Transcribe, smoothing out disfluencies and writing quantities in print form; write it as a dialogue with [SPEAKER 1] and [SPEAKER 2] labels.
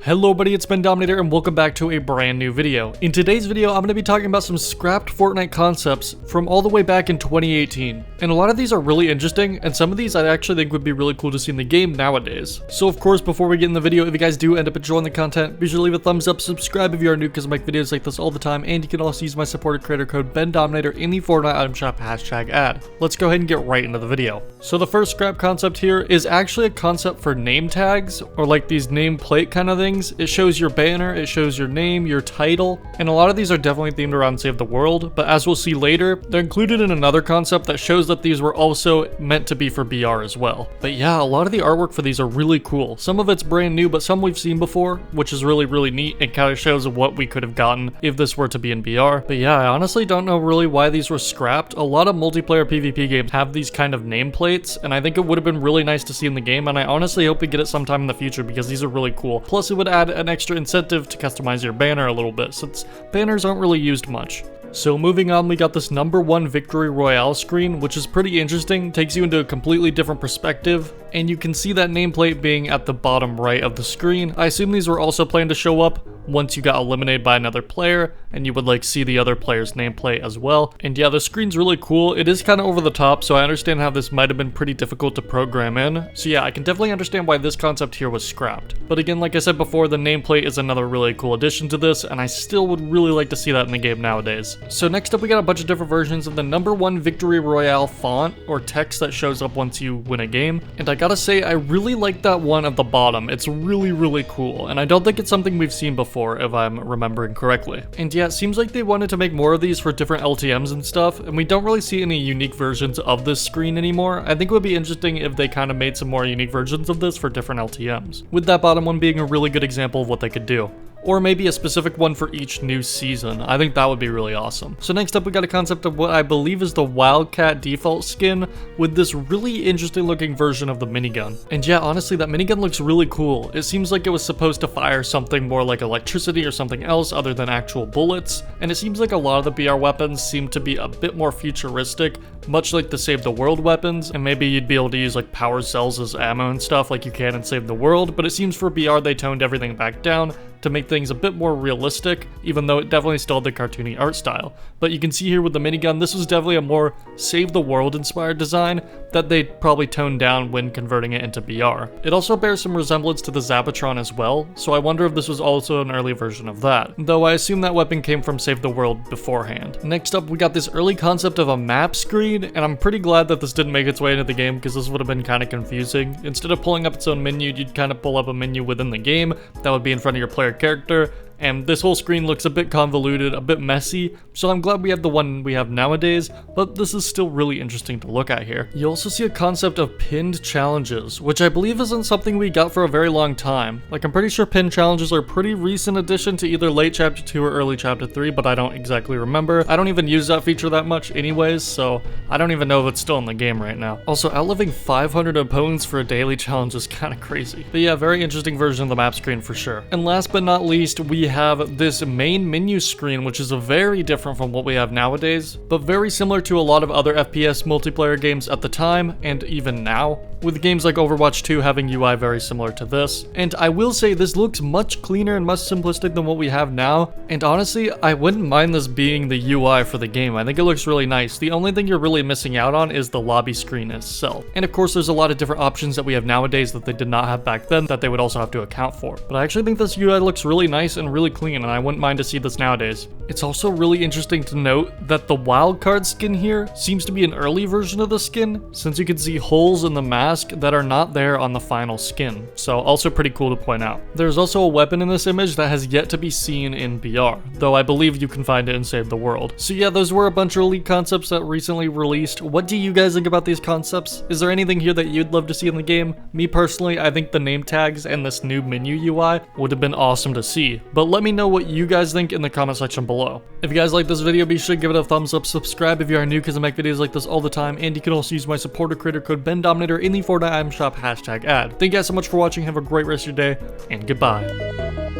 [SPEAKER 1] Hello buddy, it's Bendominator and welcome back to a brand new video. In today's video, I'm going to be talking about some scrapped Fortnite concepts from all the way back in 2018. And a lot of these are really interesting, and some of these I actually think would be really cool to see in the game nowadays. So of course, before we get in the video, if you guys do end up enjoying the content, be sure to leave a thumbs up, subscribe if you are new because I make videos like this all the time, and you can also use my supported creator code Bendominator in the Fortnite item shop #ad. Let's go ahead and get right into the video. So the first scrap concept here is actually a concept for name tags, or like these nameplate kind of things. It shows your banner, it shows your name, your title, and a lot of these are definitely themed around Save the World, but as we'll see later, they're included in another concept that shows that these were also meant to be for BR as well. But yeah, a lot of the artwork for these are really cool. Some of it's brand new, but some we've seen before, which is really neat and kind of shows what we could have gotten if this were to be in BR. But yeah, I honestly don't know really why these were scrapped. A lot of multiplayer PvP games have these kind of nameplates, and I think it would have been really nice to see in the game, and I honestly hope we get it sometime in the future because these are really cool. Plus, it would add an extra incentive to customize your banner a little bit, since banners aren't really used much. So moving on, we got this #1 Victory Royale screen, which is pretty interesting, takes you into a completely different perspective, and you can see that nameplate being at the bottom right of the screen. I assume these were also planned to show up once you got eliminated by another player, and you would like see the other player's nameplate as well. And yeah, the screen's really cool. It is kind of over the top, so I understand how this might have been pretty difficult to program in. So yeah, I can definitely understand why this concept here was scrapped. But again, like I said before, the nameplate is another really cool addition to this, and I still would really like to see that in the game nowadays. So next up, we got a bunch of different versions of the #1 Victory Royale font or text that shows up once you win a game. And I gotta say, I really like that one at the bottom. It's really cool, and I don't think it's something we've seen before, if I'm remembering correctly. And yeah, it seems like they wanted to make more of these for different LTMs and stuff, and we don't really see any unique versions of this screen anymore. I think it would be interesting if they kind of made some more unique versions of this for different LTMs, with that bottom one being a really good example of what they could do. Or maybe a specific one for each new season. I think that would be really awesome. So next up, we got a concept of what I believe is the Wildcat default skin with this really interesting looking version of the minigun. And yeah, honestly, that minigun looks really cool. It seems like it was supposed to fire something more like electricity or something else other than actual bullets. And it seems like a lot of the BR weapons seem to be a bit more futuristic, much like the Save the World weapons. And maybe you'd be able to use like power cells as ammo and stuff like you can in Save the World. But it seems for BR, they toned everything back down to make things a bit more realistic, even though it definitely still had the cartoony art style. But you can see here with the minigun, this was definitely a more Save the World inspired design that they probably toned down when converting it into BR. It also bears some resemblance to the Zapatron as well, so I wonder if this was also an early version of that, though I assume that weapon came from Save the World beforehand. Next up, we got this early concept of a map screen, and I'm pretty glad that this didn't make its way into the game because this would have been kind of confusing. Instead of pulling up its own menu, you'd kind of pull up a menu within the game that would be in front of your player character, and this whole screen looks a bit convoluted, a bit messy, so I'm glad we have the one we have nowadays, but this is still really interesting to look at here. You also see a concept of pinned challenges, which I believe isn't something we got for a very long time. Like, I'm pretty sure pinned challenges are a pretty recent addition to either late chapter 2 or early chapter 3, but I don't exactly remember. I don't even use that feature that much anyways, so I don't even know if it's still in the game right now. Also, outliving 500 opponents for a daily challenge is kind of crazy. But yeah, very interesting version of the map screen for sure. And last but not least, we have this main menu screen, which is very different from what we have nowadays, but very similar to a lot of other FPS multiplayer games at the time and even now, with games like Overwatch 2 having UI very similar to this. And I will say this looks much cleaner and much simplistic than what we have now, and honestly, I wouldn't mind this being the UI for the game. I think it looks really nice. The only thing you're really missing out on is the lobby screen itself. And of course, there's a lot of different options that we have nowadays that they did not have back then that they would also have to account for. But I actually think this UI looks really nice and really clean, and I wouldn't mind to see this nowadays. It's also really interesting to note that the wildcard skin here seems to be an early version of the skin, since you can see holes in the mask that are not there on the final skin. So also pretty cool to point out. There's also a weapon in this image that has yet to be seen in BR, though I believe you can find it in Save the World. So yeah, those were a bunch of elite concepts that recently released. What do you guys think about these concepts? Is there anything here that you'd love to see in the game? Me personally, I think the name tags and this new menu UI would have been awesome to see, but let me know what you guys think in the comment section below. If you guys like this video, be sure to give it a thumbs up, subscribe if you are new because I make videos like this all the time, and you can also use my supporter creator code Bendominator in the Fortnite item shop #ad. Thank you guys so much for watching, have a great rest of your day, and goodbye.